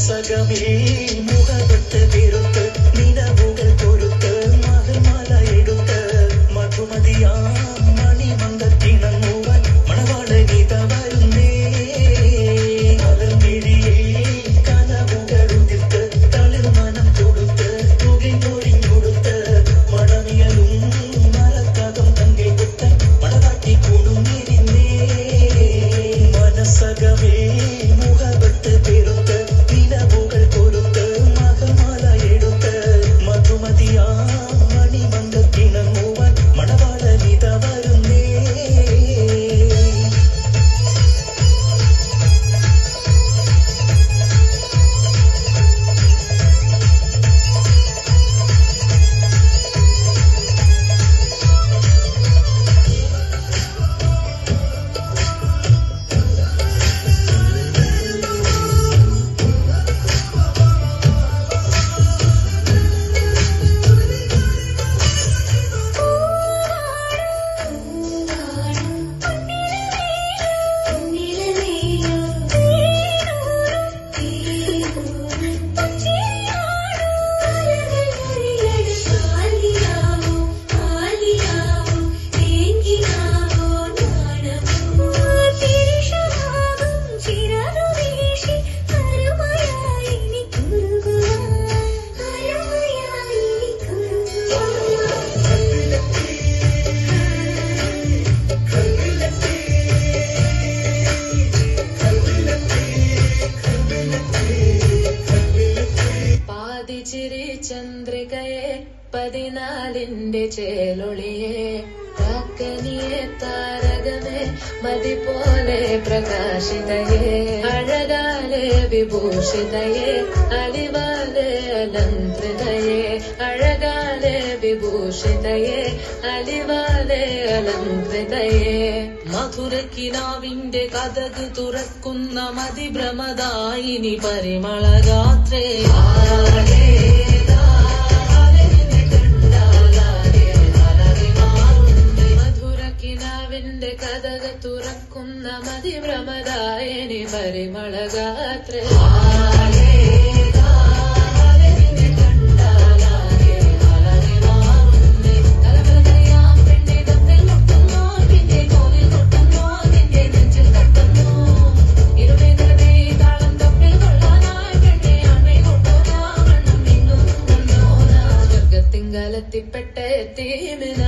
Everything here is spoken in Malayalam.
മനസ്സകമേ മുഖപെട്ട് വെറുത്ത് നിലവുകൾ കൊരുത്ത് മകർമാല എടുത്ത് മധുമതിയാ മണിമന്ദത്തിണങ്ങുവാൻ മണവാളനിത വരുന്നേ മലർമിഴിയെ കനവുകൾ ഉതിർത്ത് തളിർ മനം കൊടുത്ത് തുകை പൊഴിഞ്ഞൊടുത്ത് മണമിയലും മലക്കകം തങ്കை പുത്തൻ മണവാട്ടി കൂടുന്നിരുന്നേ മനസ്സകമേ മുഖപെട്ട് വെറുത്ത് നിലവുകൾ കൊരുത്ത് മകമാല എടുത്ത് മധുമതിയാ മണിമന്ദത്തിണങ്ങുവാൻ മണവാളനിത വരുന്നേ ചിരി ചന്ദ്രികയെ പതിനാലിന്റെ ചേലൊളിയെ കാക്കനിയെ താരകമേ മതി പോലെ പ്രകാശിതയെ അഴകാലെ വിഭൂഷിതയെ അലിവാലെ അലങ്കൃതയെ അഴകാലെ വിഭൂഷിതയെ അലിവാലെ അലങ്കൃതയെ മധുരക്കിനാവിന്റെ കഥക് തുറക്കുന്ന മതിഭ്രമദായിനി പരിമളഗാത്രേ മധുരക്കിനാവിന്റെ കഥക് തുറക്കുന്ന മതിഭ്രമദായിനി പരിമളഗാത്രേ ത്തിപ്പെട്ട തീമിന